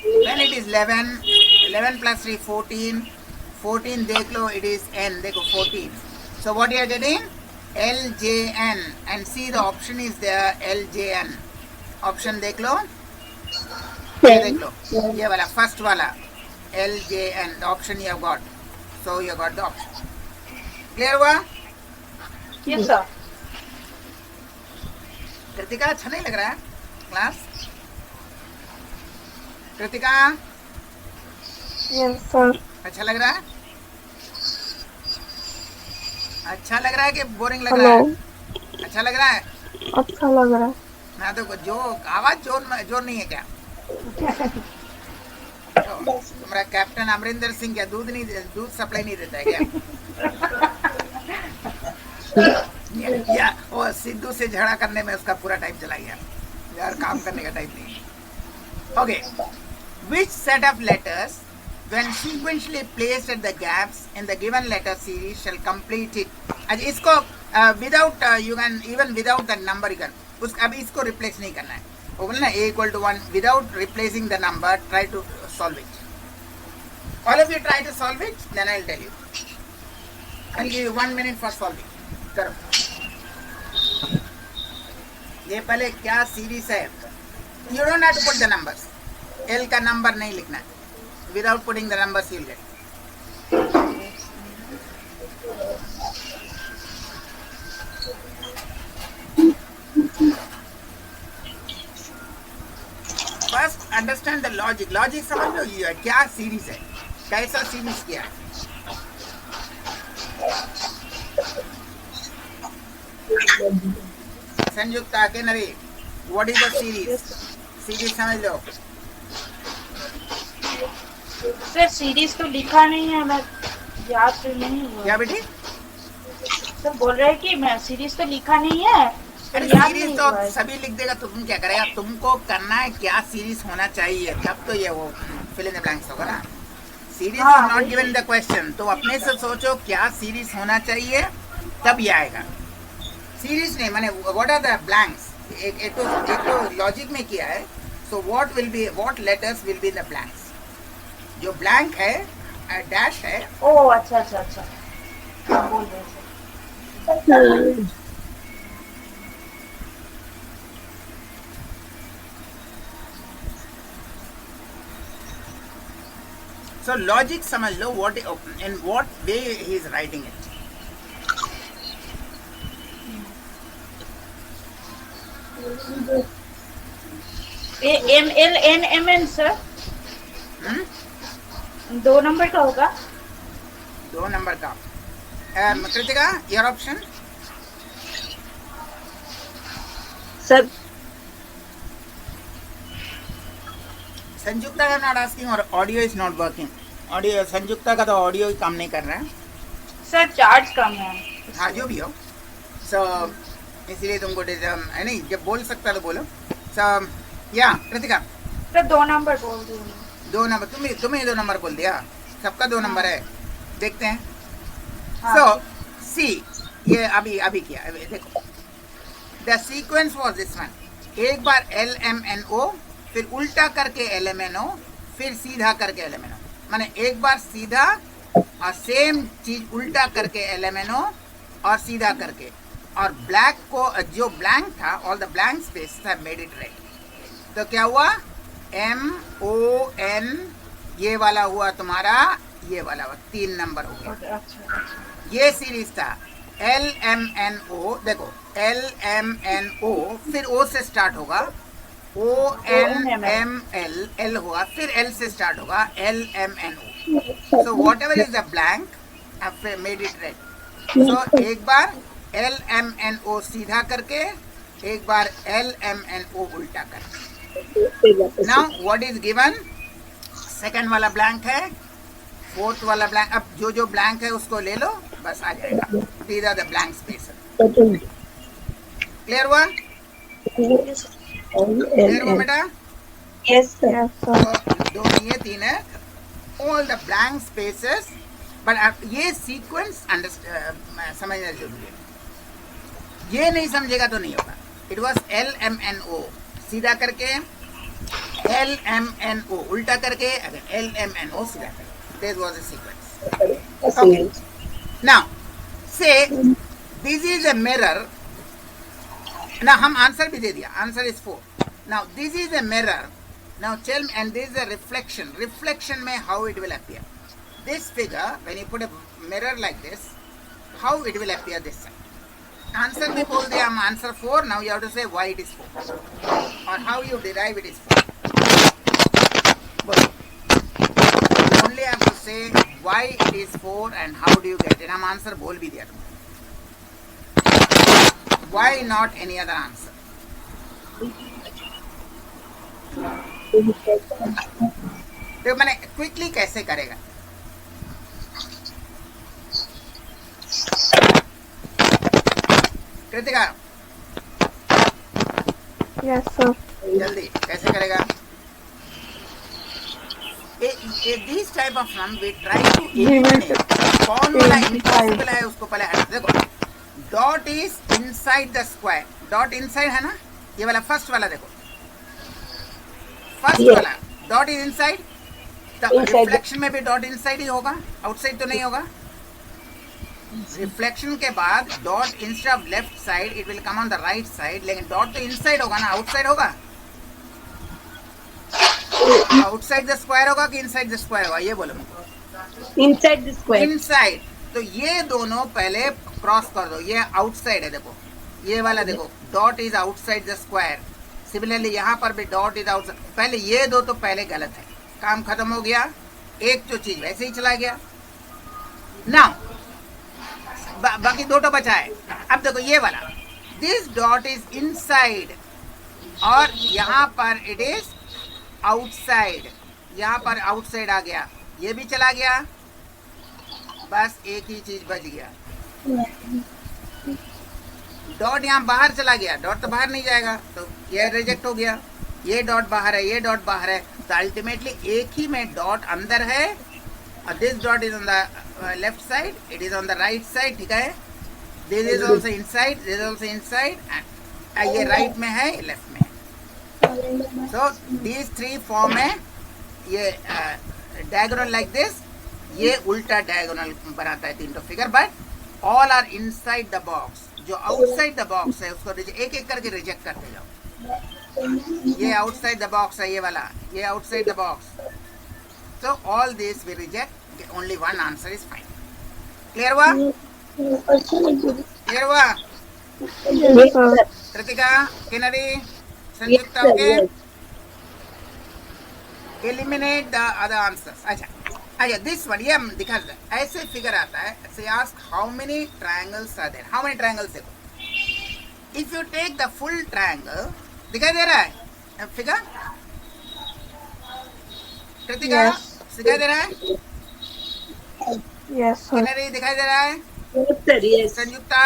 Then it is 11, 11 plus 3, 14, 14 देख लो, it is n, देखो 14. So what you are getting? LJN, and see the option is there, LJN. Option देख लो, ये देख लो, ये वाला first वाला LJN, the option you have got. So you have got the option. Clear हुआ? Yes, sir. Kritika अच्छा नहीं लग रहा है क्लास? Kritika Yes, sir. अच्छा लग रहा है? अच्छा लग रहा है कि बोरिंग लग रहा Hello. है? अच्छा लग रहा है? अच्छा लग रहा है. ना तो जो आवाज जोर नहीं है क्या? तो तुम्हारा कैप्टन अमरिंदर सिंह क्या दूध सप्लाई नहीं देता है क्या? या वो सिद्धू से झगड़ा करने में उसका पूरा टाइम चला गया यार, काम करने का टाइम नहीं. Okay, which set of letters when sequentially placed at the gaps in the given letter series shall complete it? अच्छा इसको without you can even without the number you can अब इसको रिप्लेस नहीं करना है. वो बोलना a equal to 1 without replacing the number, try to solve it. All of you try to solve it, then I'll tell you. I'll give you 1 minute for solving. करो. ये पहले क्या सीरीज है? You don't have to put the numbers. L का number नहीं लिखना है. Without putting the numbers you'll get. First understand the logic. Logic समझ लो ये क्या सीरीज है, कैसा सीरीज किया है. संयुक्ता के नवी, what is the series? Series समझ लो. सर सीरीज तो लिखा नहीं है, मैं याद तो नहीं हुआ. क्या बेटी? सर बोल रहे हैं कि मैं सीरीज तो लिखा नहीं है, अरे याद सीरीज नहीं तो हुआ है. सभी लिख देगा तो तुम क्या करेगा? तुमको करना है क्या सीरीज होना चाहिए, तब तो ये वो फिल इन द ब्लैंक्स होगा ना. Series is not given the question, तो अपने से सोचो क्या सीरीज होना चाहिए, तब ये आएगा. सीरीज नहीं माने व्हाट आर द ब्लैंक्स. एक तो लॉजिक में किया है. So what letters will be in the blanks. जो ब्लैंक है डैश है. ओ अच्छा अच्छा अच्छा, हाँ, बोल रहे हैं सर. So logic समझ लो what in what way he is writing it. MLNMN sir. दो नंबर का होगा. 2 नंबर का. Kritika your option. Sir, Sanyukta का not asking or audio is not working. Audio Sanyukta का तो ऑडियो ही काम नहीं कर रहा है. सर चार्ज कम है. हाँ जो भी हो. सो इसलिए तुमको है नहीं, जब बोल सकता तो बोलो. सो या कृतिका सर 2 नंबर बोल दूँ. 2 नंबर. तुम्हें 2 नंबर बोल दिया. सबका 2 नंबर है. देखते हैं. हाँ. सो सी ये अभी किया. अभी देखो the sequence was this one. एक बार LMNO, फिर उल्टा करके LMNO, फिर सीधा करके LMNO. माने एक बार सीधा और सेम चीज उल्टा करके LMNO और सीधा करके, और ब्लैक को जो ब्लैंक था all the blank space have made it red. तो क्या हुआ? MON ये वाला हुआ तुम्हारा, ये वाला हुआ 3 नंबर हो गया. ये सीरीज था. LMNO देखो LMNO, फिर O से स्टार्ट होगा. ONML L होगा, फिर L से स्टार्ट होगा LMNO. So whatever is the blank, I've made it red. So एक बार LMNO सीधा करके, एक बार LMNO उल्टा करके. Now what is given? Second वाला ब्लैंक है, फोर्थ वाला ब्लैंक. अब जो ब्लैंक है उसको ले लो, बस आ जाएगा. These are the blank spaces. Clear हुआ? क्लियर हुआ बेटा? yes, sir. Yes, sir. दो नहीं है, 3 है. All the blank spaces, but ये सीक्वेंस समझना जरूरी है. ये नहीं समझेगा तो नहीं होगा. It was LMNO सीधा करके LMNO उल्टा करके अगर LMNO सीधा करें. This was a sequence. Okay. Now say this is a mirror. Now हम आंसर भी दे दिया. Answer is 4. Now this is a mirror. Now tell me, and this is a reflection. Reflection में how it will appear. This figure, when you put a mirror like this, how it will appear this side. Answer भी बोल दिया हम. Answer 4. Now you have to say why it is 4 or how you derive it is 4. बोलो. You only have to say why it is 4 and how do you get it. हम answer बोल भी दिया तुमको. Why not any other answer? तो मैंने quickly कैसे करेगा. Kritika Yes, sir. जल्दी कैसे करेगा. This type of sum we try to eliminate. कौन वाला इम्पॉसिबल है उसको पहले हटा. देखो dot is inside the square. Dot inside है ना. ये वाला फर्स्ट वाला देखो. First Yes. वाला डॉट इज इनसाइड. तो Inside. रिफ्लेक्शन में भी डॉट इनसाइड ही होगा. आउटसाइड तो नहीं होगा. रिफ्लेक्शन के बाद dot instead of left side it will come on the right side. लेकिन डॉट तो इनसाइड होगा ना. आउटसाइड होगा. आउटसाइड द स्क्वायर होगा कि इनसाइड द स्क्वायर होगा. ये बोलो मुझको. Inside the square. इनसाइड. तो ये दोनों पहले क्रॉस कर दो. ये आउटसाइड है. देखो ये वाला देखो dot is outside the square. Similarly यहाँ पर भी डॉट इज आउटसाइड. पहले ये दो तो पहले गलत है. काम खत्म हो गया. एक जो चीज वैसे ही चला गया. नाउ बाकी दो तो बचा है. अब देखो ये वाला दिस डॉट इज इनसाइड और यहाँ पर इट इज आउटसाइड. यहाँ पर आउटसाइड आ गया. ये भी चला गया. बस एक ही चीज बच गया. डॉट यहाँ बाहर चला गया. डॉट तो बाहर नहीं जाएगा तो ये रिजेक्ट हो गया. ये डॉट बाहर है. ये डॉट बाहर है. तो अल्टीमेटली एक ही में डॉट अंदर है. This dot is on the left side. It is on the right side. ठीक है. This is also inside. This is also inside. ये राइट में है. ये लेफ्ट में है. सो दीज थ्री फॉर्म है. ये डायगोनल लाइक दिस. ये उल्टा डायगोनल बनाता है तीनों figure. But all are inside the box. जो आउटसाइड द बॉक्स है उसको एक एक करके रिजेक्ट करते जाओ. ये आउटसाइड द बॉक्स है. ये वाला ये outside the box. So all this we reject. Only one answer is fine. Clear हुआ? Clear हुआ? Yes, sir. Kritika, Kinari, Sanyukta, okay? Eliminate the other answers. अच्छा this one ये हम दिखा देते हैं. ऐसे फिगर आता है. Say ask how many triangles are there. How many triangles देखो. If you take the full triangle, दिखाई दे रहा है फिगर? कृतिका Yes. दिखाई दे रहा है. Yes, sir. किनरी दिखाई दे रहा है. Yes, sir. Yes. संयुक्ता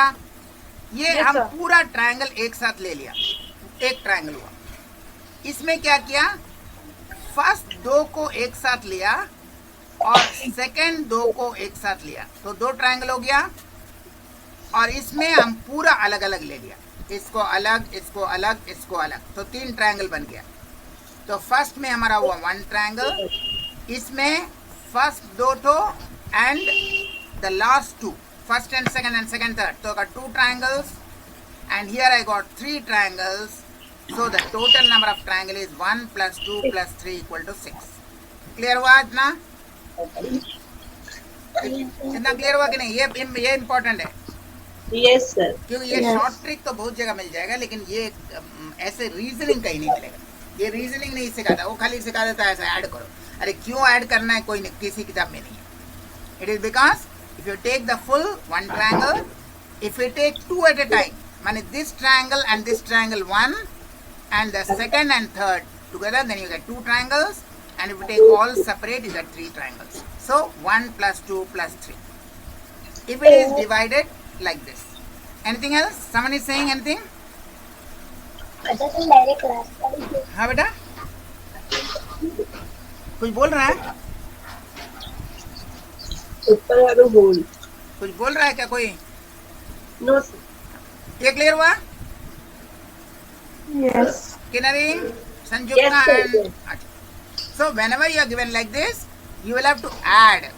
ये Yes, हम sir. पूरा ट्रायंगल एक साथ ले लिया. एक ट्रायंगल हुआ. इसमें क्या किया. फर्स्ट दो को एक साथ लिया और सेकंड दो को एक साथ लिया. तो दो ट्रायंगल हो गया. और इसमें हम पूरा अलग अलग ले लिया. इसको अलग, इसको अलग, इसको अलग. तो तीन ट्रायंगल बन गया. तो फर्स्ट में हमारा हुआ वन ट्रायंगल. इसमें फर्स्ट दो तो and the last two. First and second third. तो got two triangles and here I got three triangles. So the total number of triangle is 1 plus 2 plus 3 equal to 6. Clear हुआ इतना? इतना clear हुआ कि नहीं? ये इम्पोर्टेंट है. Yes, sir. क्योंकि ये Yes. शॉर्ट ट्रिक तो बहुत जगह मिल जाएगा लेकिन ये ऐसे रीजनिंग कहीं नहीं मिलेगा. ये रीजनिंग नहीं सिखाता. वो खाली सिखा देता है ऐसा ऐड करो. अरे क्यों ऐड करना है कोई किसी किताब में नहीं है. It is because if you take the full one triangle, if you take two at a time, माने this triangle and this triangle one and the second and third together, then you get two triangles. And if you take all separate, you get three triangles. So 1 plus 2 plus 3. If it is divided like this. Anything else? Someone is saying anything? हाँ बेटा कुछ बोल रहा है. ऊपर वाला whole. कुछ बोल रहा है क्या कोई? No, sir. ये क्लियर हुआ? Yes. Kinri, Sanjukta Yes, sir, and yes. Acha. So whenever you are given like this, you will have to add.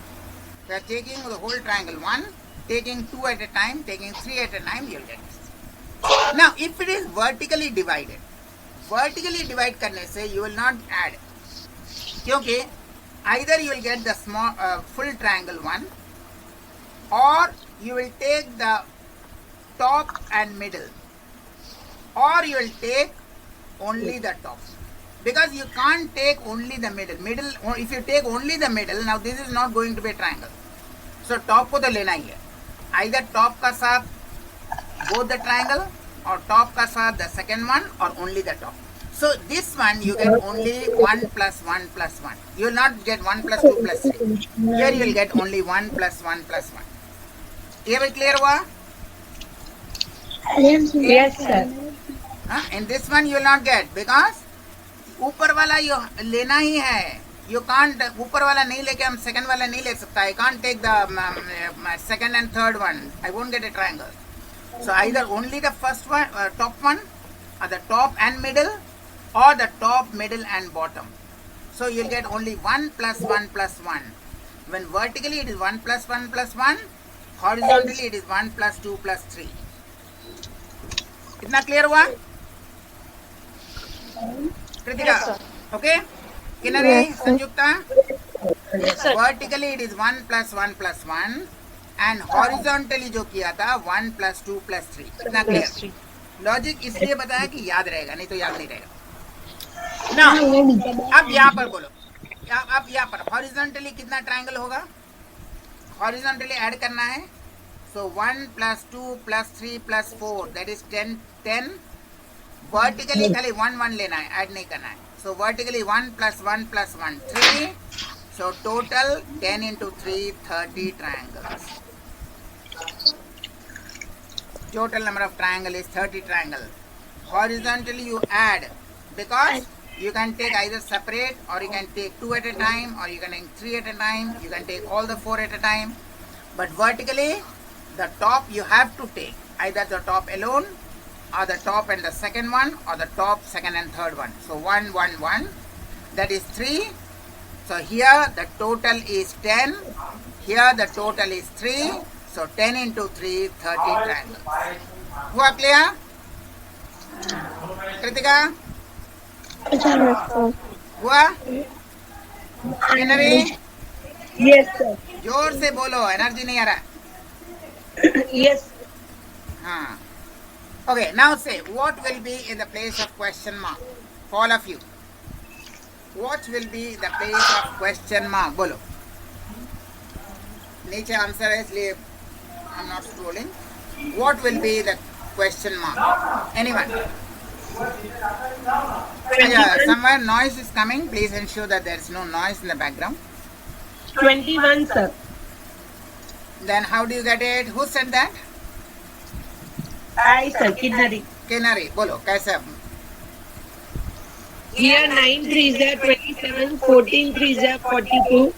We are taking the whole triangle 1, taking 2 at a time, taking 3 at a time, you will get this. Now if it is vertically divided करने से you will not add, क्योंकि either you will get the small full triangle 1, or you will take the top and middle, or you will take only the top, because you can't take only the middle. If you take only the middle, now this is not going to be a triangle. So top को तो लेना ही है, either top का साथ both the triangle, or top का साथ the second one, or only the top. So this one you get only 1 plus 1 plus 1. You will not get 1 plus 2 plus 3. Here you will get only 1 plus 1 plus 1. ये भी clear हुआ? Yes, sir. In this one you will not get, because ऊपर वाला लेना ही है. You can't, ऊपर वाला नहीं लेके हम second वाला नहीं ले सकता. I can't take the second and third one. I won't get a triangle. So either only the first one, top one, or the top and middle, or the top, middle and bottom. So you'll get only 1 plus 1 plus 1. When vertically it is 1 plus 1 plus 1, horizontally it is 1 plus 2 plus 3. इतना clear हुआ? Kritika? Yes, sir. Okay? Kinari, Yes, sir. Sanjukta? Yes, sir. Vertically it is 1 plus 1 plus 1, and horizontally जो किया था 1 plus 2 plus 3. इतना clear? Plus 3. Logic इसलिए बताया कि याद रहेगा, नहीं तो याद नहीं रहेगा ना. अब यहाँ पर बोलो, अब यहाँ पर हॉरिजॉन्टली कितना ट्रायंगल होगा? हॉरिजॉन्टली ऐड करना है. So 1 plus 2 plus 3 plus 4, that is 10. Vertically खाली 1 1 लेना है, ऐड नहीं करना है. So vertically 1 plus 1 plus 1 3. So total 10 into 3 30 triangles. Total number of triangle is 30 triangle. Horizontally you add, because you can take either separate, or you can take 2 at a time, or you can take 3 at a time, you can take all the 4 at a time. But vertically, the top you have to take either the top alone, or the top and the second one, or the top, second and third one. So 1 1 1, that is 3. So here the total is 10, here the total is 3. So 10 into 3, 30 triangles. हुआ clear? Kritika? Yes, sir. हुआ? Kinnari? Yes, sir. जोर से बोलो, energy नहीं आ रहा. Yes. हाँ. Okay, now say what will be in the place of question mark for all of you. What will be the place of question mark? बोलो. नीचे आंसर है, इसलिए I'm not scrolling. What will be the question mark? Anyone? Somewhere noise is coming. Please ensure that there is no noise in the background. 21, sir. Then how do you get it? Who said that? I, sir. Kinnari. Kinari. बोलो कैसे? Here 9 3s are 27, 14 3s are 42.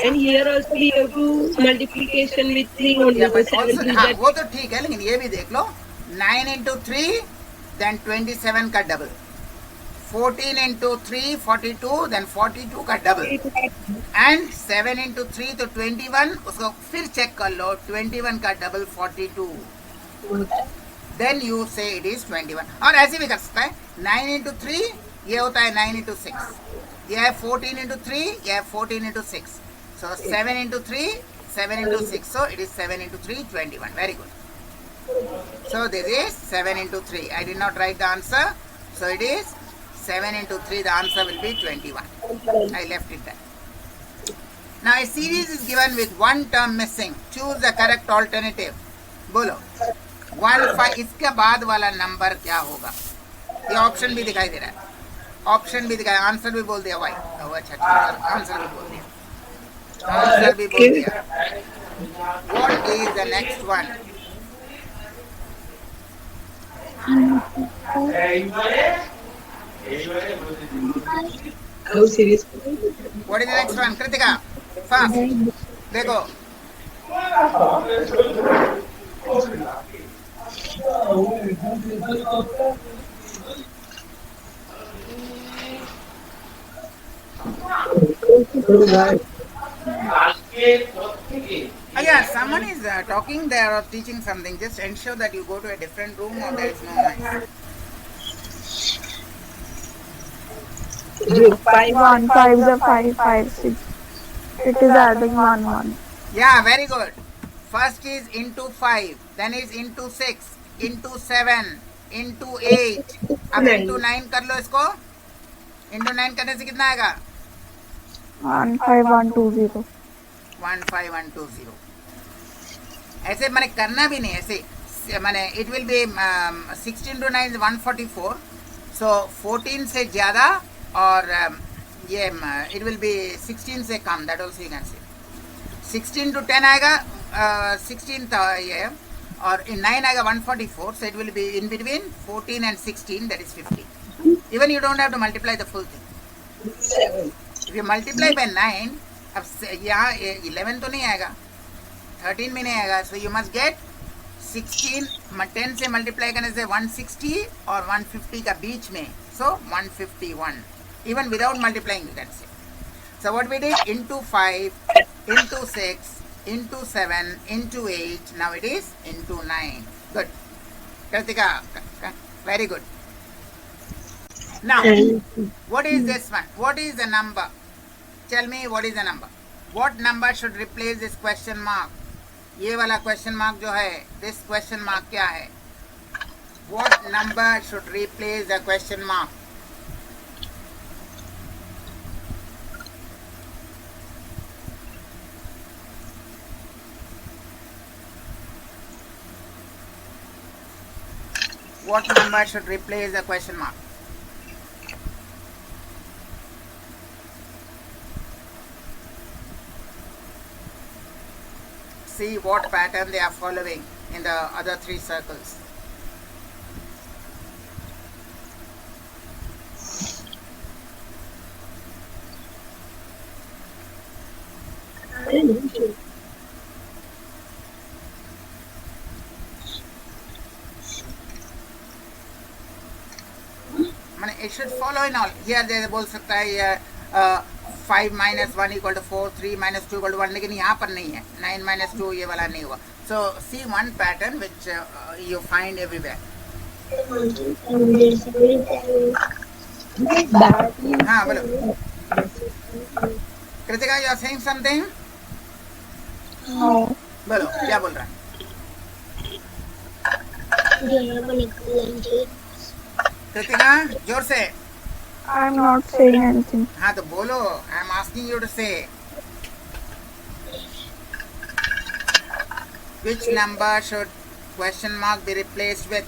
And here also we have to multiplication with 3 only. Yeah, So but 7 also, 3s हाँ are वो तो ठीक है, लेकिन ये भी देख लो. 9 into 3, then 27 का double. 14 into 3, 42, then 42 का double. And 7 into 3 तो 21, उसको फिर चेक कर लो. 21 का double 42. Then you say it is 21. और ऐसे भी कर सकता है. 9 into 3 ये होता है 9 into 6. ये है 14 into 3, ये है 14 into 6. So 7 into 3, 7 into 6. So it is 7 into 3, 21. Very good. So this is 7 into 3. I did not write the answer. So it is 7 into 3. The answer will be 21. I left it there. Now a series is given with one term missing. Choose the correct alternative. बोलो. 1 5. इसके बाद वाला number क्या होगा? ये option भी दिखाई दे रहा है. ऑप्शन भी दिखाया, आंसर भी बोल दिया भाई. अच्छा, आंसर भी बोल दिया. आंसर भी बोल दिया. What is the next one? how serious? What is the next one? Kritika, fast. देखो. Yeah, someone is talking there or teaching something. Just ensure that you go to a different room or there is no noise. Five. 1 5 is a 5 5 6. It is adding 1 1. Yeah, very good. First is into 5, then is into 6, into 7, into 8. अब into 9 कर लो इसको. Into 9 करने से कितना आएगा? 1 5 1 2 0. 15120. ऐसे मैंने करना भी नहीं ऐसे मैंने it will be 16 to 9 is 144. सो 14 से ज़्यादा और ये इट विल बी 16 से कम. That also you can see. 16 to 10 आएगा 16 ये और 9 आएगा 144. So it will be in between 14 and 16, that is 50. Even you don't have to multiply the full thing. If you multiply by 9, अब यहाँ 11 तो नहीं आएगा, 13 भी नहीं आएगा. So you must get 16. 10 से मल्टीप्लाई करने से 160 और 150 का बीच में. सो 151 even without multiplying you can say. So what we did, into 5, into 6, into 7, into 8. Now it is into 9. Good. Kritika, very good. Now, what is this one? What is the number? Tell me what is the number. What number should replace this question mark? ये वाला question mark जो है, this question mark क्या है? What number should replace the question mark? What number should replace the question mark? See what pattern they are following in the other 3 circles. मैंने it should follow in all. Here they बोल सकता है 5 minus 1 equal to 4, 3 minus 2 equal to 1, लेकिन यहाँ पर नहीं है. 9 minus 2 ये वाला नहीं हुआ. So see one pattern which you find everywhere. हाँ बोलो. Kritika, you are saying something? No. बोलो क्या बोल रहा है? कृतिका जोर से. I am not saying anything. हाँ तो बोलो. I am asking you to say. Which number should question mark be replaced with?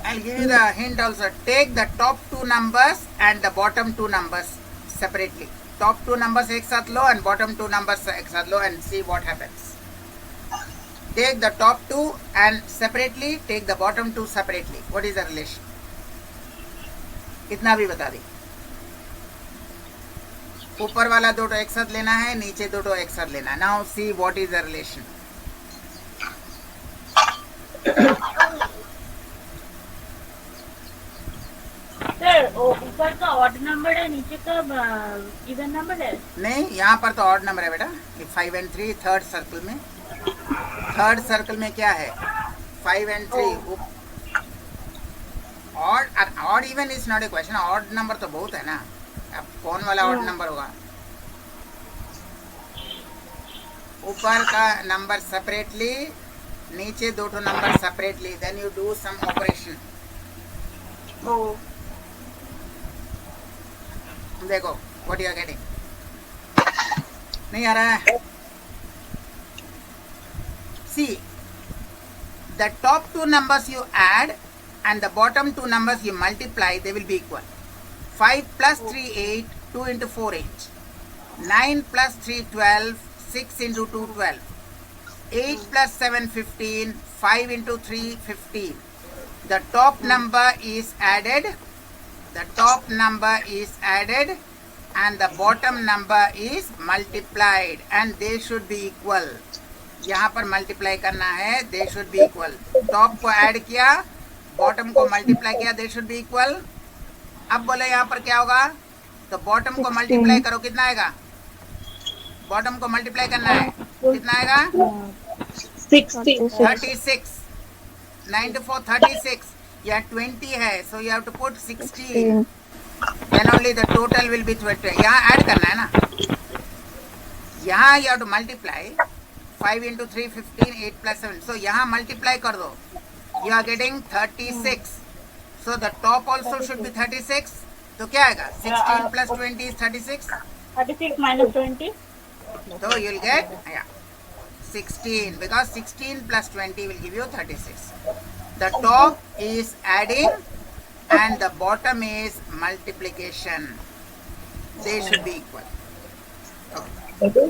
I'll give you the hint also. Take the top 2 numbers and the bottom 2 numbers separately. Top 2 numbers एक साथ लो and bottom 2 numbers एक साथ लो and see what happens. Take the top 2 and separately take the bottom 2 separately. What is the relation? कितना भी बता दी. ऊपर वाला दो एक साथ लेना है, नीचे दो एक साथ लेना है. Now see what is the relation. Sir ऊपर का ऑड नंबर है, नीचे का इवन नंबर है. नहीं, यहाँ पर तो ऑड नंबर है बेटा. 5 and 3 थर्ड सर्कल में. थर्ड सर्कल में क्या है? 5 and 3. Odd even is not a question. Odd number तो बहुत है ना. अब कौन वाला ऑड नंबर होगा? ऊपर का नंबर सेपरेटली, नीचे दो number separately, then you do some operation. देखो व्हाट यू आर गेटिंग. नहीं आ रहा है? सी the top 2 numbers you add and the bottom 2 numbers you multiply, they will be equal. 5 plus 3 8, 2 into 4 8. 9 plus 3 12, 6 into 2 12, 8 plus 7 15, 5 into 3 15. The top number is added, the top number is added and the bottom number is multiplied and they should be equal. यहाँ पर multiply करना है, they should be equal. Top को add किया, bottom को multiply किया, they should be equal. अब बोले यहाँ पर क्या होगा, तो बॉटम को मल्टीप्लाई करो, कितना आएगा, बॉटम को मल्टीप्लाई करना है, कितना आएगा 36. 9 to 4 36. यह 20 है, so you have to put 16. Then only the total will be 20. यहाँ ऐड करना है ना, यहाँ you have to multiply 5 into 3 15, 8 plus 7. So यहाँ multiply कर दो, you are getting 36. So the top also should be 36. तो क्या आएगा, 16 plus 20 is 36. 36 minus 20. So you will get 16 because 16 plus 20 will give you 36. The top is adding and the bottom is multiplication. They should be equal. Okay.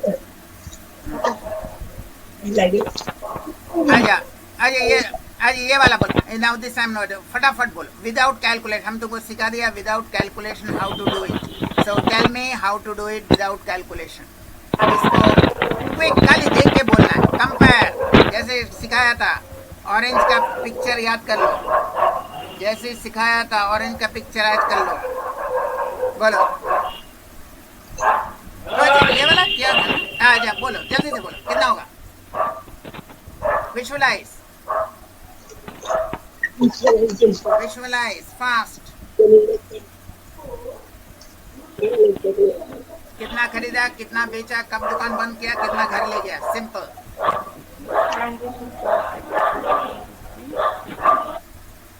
आजा ये वाला बोलो. Now this time not फटाफट बोलो, without calculation. हम तुमको सिखा दिया without calculation how to do it. So tell me how to do it without calculation. इसको क्विक खाली देख के बोलना है. कंपेयर जैसे सिखाया था, ऑरेंज का पिक्चर याद कर लो, जैसे सिखाया था ऑरेंज का पिक्चर याद कर लो. बोलो ये वाला क्या था, आजा बोलो जल्दी से बोलो, कितना होगा. Visualize fast. कितना खरीदा, कितना बेचा, कब दुकान बंद किया, कितना घर ले गया. सिंपल.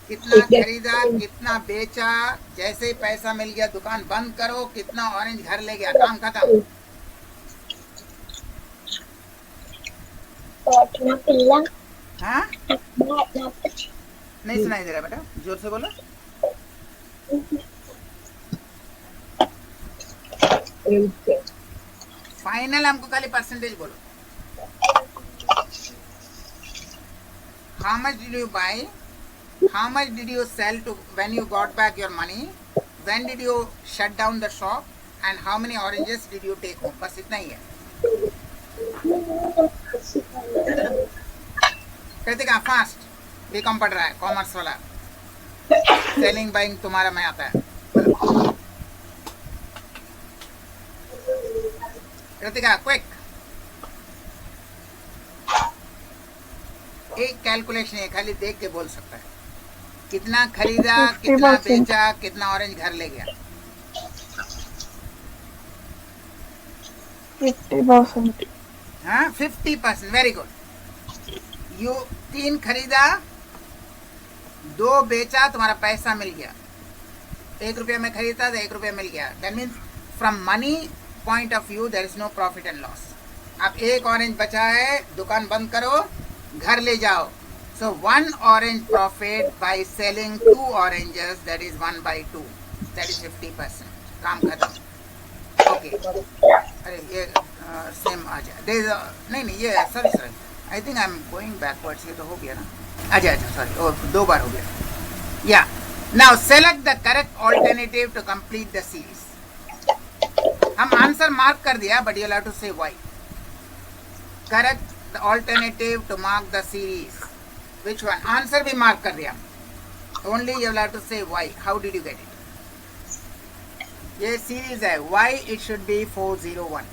कितना खरीदा, कितना बेचा, जैसे ही पैसा मिल गया दुकान बंद करो, कितना ऑरेंज घर ले गया, काम खत्म. हाँ नहीं सुनाई दे रहा बेटा, जोर से बोलो. फाइनल हमको खाली परसेंटेज बोलो. How much did you buy? How much did you sell to when you got back your money? When did you shut down the shop? And how many oranges did you take home? बस इतना ही है. Kritika fast, BCom पढ़ रहा है, commerce वाला. Selling buying तुम्हारा में आता है. कृतिका क्विक. एक कैलकुलेशन है, खाली देख के बोल सकता है. कितना खरीदा, कितना बेचा, कितना ऑरेंज घर ले गया. 50%. हाँ 50%. Very good. यू 3 खरीदा, 2 बेचा, तुम्हारा पैसा मिल गया. 1 रुपया में खरीदा तो 1 रुपया मिल गया. That means from money point of view there is no profit and loss. अब 1 ऑरेंज बचा है, दुकान बंद करो, घर ले जाओ. So 1 orange profit by selling 2 oranges, that is 1/2. That is 50%. काम खत्म. Okay. अरे ये सेम आ जाए. नहीं ये sorry. I think I'm going backwards. ये तो हो गया ना. अच्छा सॉरी, 2 बार हो गया. Yeah. Now select the correct alternative to complete the series. हम आंसर मार्क कर दिया, but you'll have to say why. Correct the alternative to mark the series. Which one? Answer भी mark कर दिया. Only you will have to say why. How did you get it? ये series है. Why it should be 401.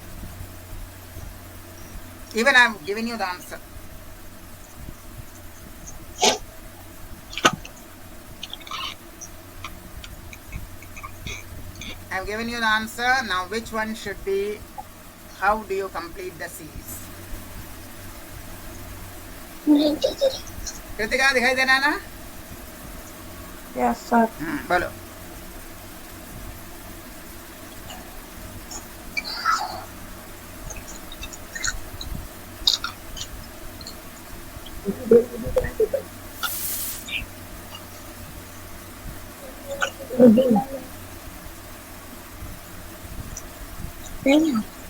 Even I have given you the answer. I have given you the answer. Now which one should be? How do you complete the series? Kritika दिखाई देना ना. Yes, sir. बोलो.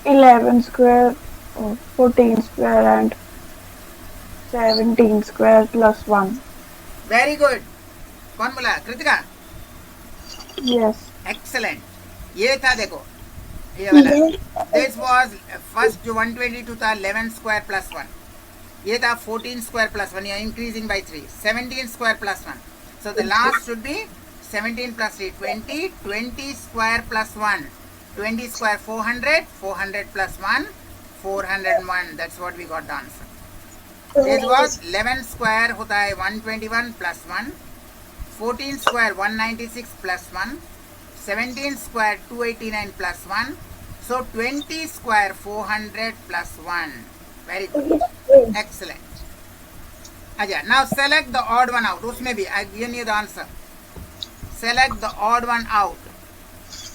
$11 square 14 square and 17 square plus 1. Very good. कौन बोला? Kritika. Yes. Excellent. ये था देखो, ये वाला. दिस वाज फर्स्ट जो 122 था 11 स्क्वायर प्लस 1. ये था 14 स्क्वायर प्लस 1. ये increasing by 3. 17 square plus 1. So the last should be 17 plus 3 20. 20 square plus 1. 20 square 400. 400 plus 1 401. That's what we got the answer. This was 11 square होता है 121 plus 1. 14 square 196 plus 1. 17 square 289 plus 1. So 20 square 400 plus 1. Very good. Excellent. अच्छा, now select the odd one out. उसमें भी I given you the answer. Select the odd one out.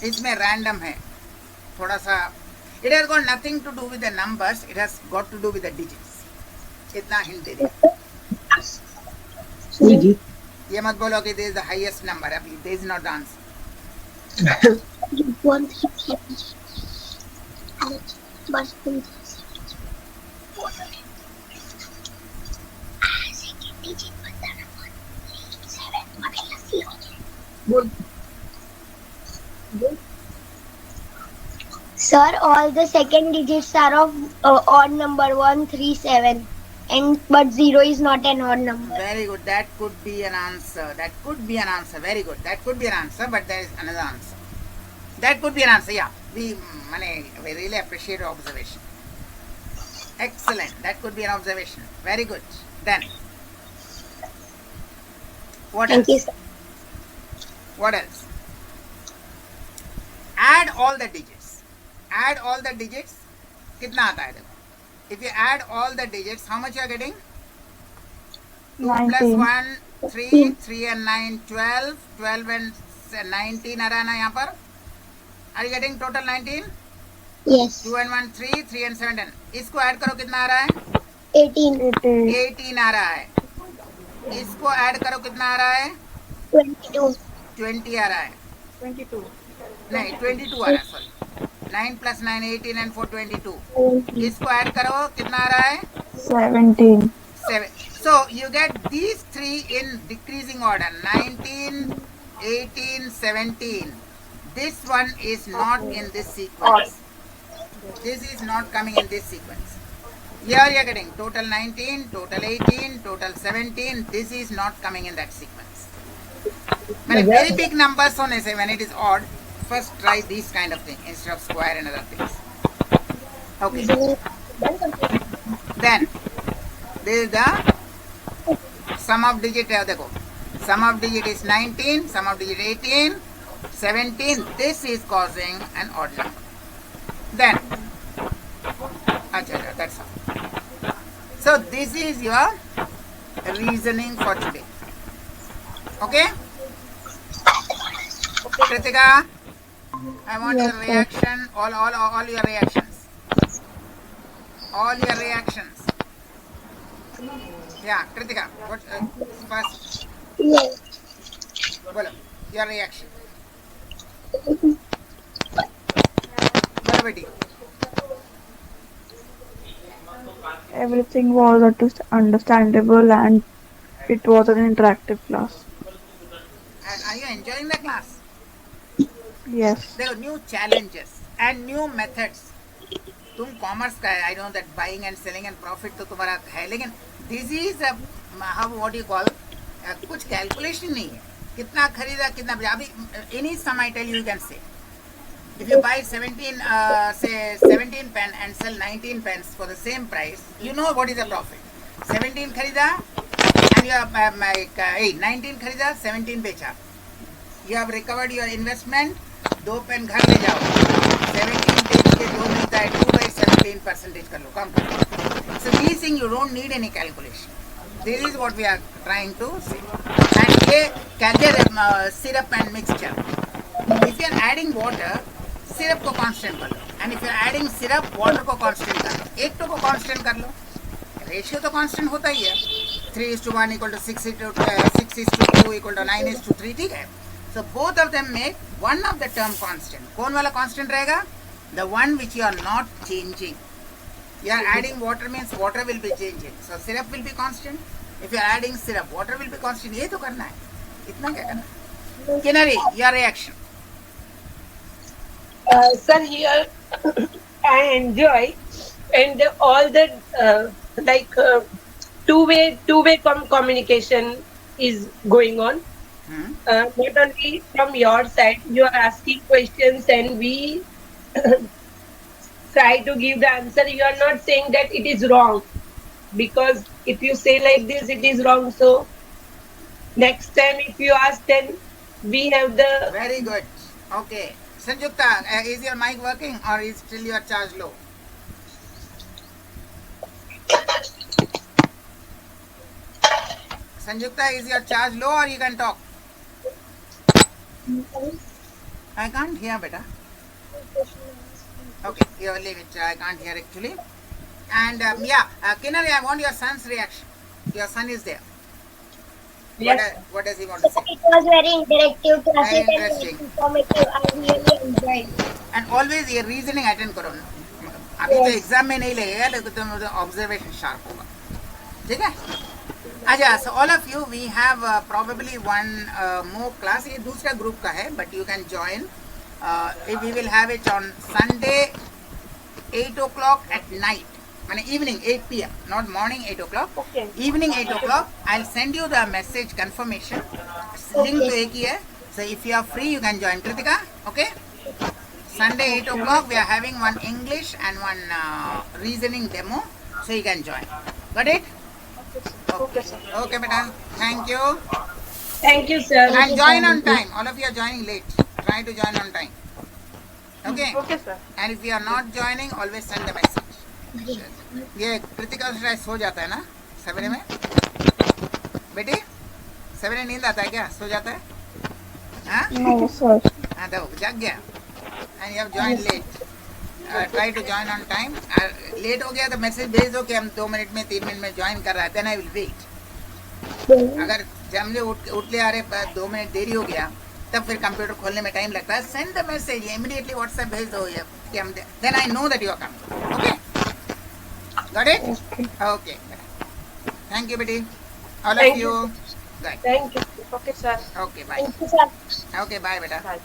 इसमें random है थोड़ा सा. It has got nothing to do with the numbers. It has got to do with the digits. इतना hint दे दिया. ये मत बोलो कि this is the highest number. अभी this is not the answer. Sir, all the second digits are of odd number 137, and but 0 is not an odd number. Very good. That could be an answer. That could be an answer. Very good. That could be an answer, but there is another answer. That could be an answer. Yeah. We really appreciate your observation. Excellent. That could be an observation. Very good. Then, what Thank you, else? sir. What else? Add all the digits. Add all the digits. कितना आता है देखो. If you add all the digits, how much you are getting? 2 plus 19. 1, 3, 3 and 9, 12, 12 and 19 आ रहा है ना यहाँ पर. Are you getting total 19? Yes. 2 and 1, 3, 3 and 7, 10. इसको ऐड करो कितना आ रहा है? 18, 18 आ रहा है. इसको ऐड करो कितना आ रहा है? 22, 20 आ रहा है. 22. नहीं 22 आ रहा है. सॉरी. 9 plus 9 18 and 4 22. इसको ऐड करो कितना आ रहा है? 17. 7. So you get these three in decreasing order. 19, 18, 17. This one is not in this sequence. This is not coming in this sequence. Here you are getting total 19, total 18, total 17. This is not coming in that sequence. When very big numbers होने से, when it is odd, first try these kind of thing instead of square and other things. Okay. Then this is the sum of digit. देखो, sum of digit is 19, sum of digit 18, 17. This is causing an odd number. Then, अच्छा, that's all. So this is your reasoning for today. Okay? Kritika, I want Yes, your sir. reaction. All your reactions. All your reactions. Yeah, Kritika, what first? yes. Bolo, your reaction. Bolo, beti. Everything was understandable and it was an interactive class. And are you enjoying the class? Yes. There are new challenges and new methods. तुम commerce का है, I know that buying and selling and profit तो तुम्हारा है, लेकिन this is how what you call कुछ calculation नहीं है. कितना खरीदा कितना बेचा. अभी any sum I tell you can say if you buy 17 pen and sell 19 pens for the same price, you know what is the profit. 17 खरीदा and you have 19 खरीदा 17 बेचा. You have recovered your investment. 2 pen घर ले जाओ. 17 बेच के जो मिलता है 2/17% कर लो, कम कर लो. So these things you don't need any calculation. This is what we are trying to say. And ये calculate syrup and mixture. If you are adding water, syrup को कांस्टेंट कर लो. And if you are adding syrup, water को constant कर लो. एक को constant कर लो. रेशियो तो कांस्टेंट होता ही है. 3:1 = 6:2 = 9:3. ठीक है. So both of them make one of the term constant. कौन वाला कांस्टेंट रहेगा? The one which you are not changing. You are adding water means water will be changing. So syrup will be constant. If you are adding syrup, water will be constant. ये तो करना है. इतना क्या करना है? Kinari, your reaction. Sir, here I enjoy, and all the two-way communication is going on. Not only from your side, you are asking questions, and we try to give the answer. You are not saying that it is wrong, because if you say like this, it is wrong. So next time, if you ask, then we have the. Very good. Okay. Sanjukta, is your mic working or is still your charge low? Sanjukta, is your charge low or you can talk? I can't hear, beta. Okay, you leave it. I can't hear actually. And Kinari, I want your son's reaction. Your son is there. Yes. What does he want to say? It was very interactive classes Very and very interesting. informative. I really enjoyed. And always ये reasoning attend करो. अभी तो exam में नहीं लगेगा लेकिन तुम observation sharp होगा. ठीक है? अच्छा, so all of you, we have probably one more class. ये दूसरा ग्रुप का है, but you can join. We will have it on Sunday 8 o'clock at night. माने evening 8 p.m. not morning 8 o'clock. Okay. Evening 8 o'clock. I'll send you the message confirmation. Link तो एक ही है. So if you are free, you can join. Kritika, okay? Sunday 8 o'clock, we are having one English and one reasoning demo. So you can join. Got it? Okay, sir. Okay, beta. Thank you. Thank you, sir. And join on time. All of you are joining late. Try to join on time. Okay? Okay, sir. And if you are not joining, always send a message. ये कृतिका शायद सो जाता है ना सवेरे में बेटी सवेरे नींद आता है क्या सो जाता है हाँ No, sir. हाँ तो जग गया and you have joined late try to join on time late हो गया तो मैसेज भेज दो कि हम 2 मिनट में 3 मिनट में ज्वाइन कर रहा है then I will wait अगर जमले उठ ले आ रहे 2 मिनट देरी हो गया तब फिर कंप्यूटर खोलने में टाइम लगता है send the message immediately WhatsApp भेज दो ये कि हम then I know that you are coming okay got it okay thank you Betty all of you bye Thank you. Okay, sir. okay bye Thank you, sir. okay bye beta Bye.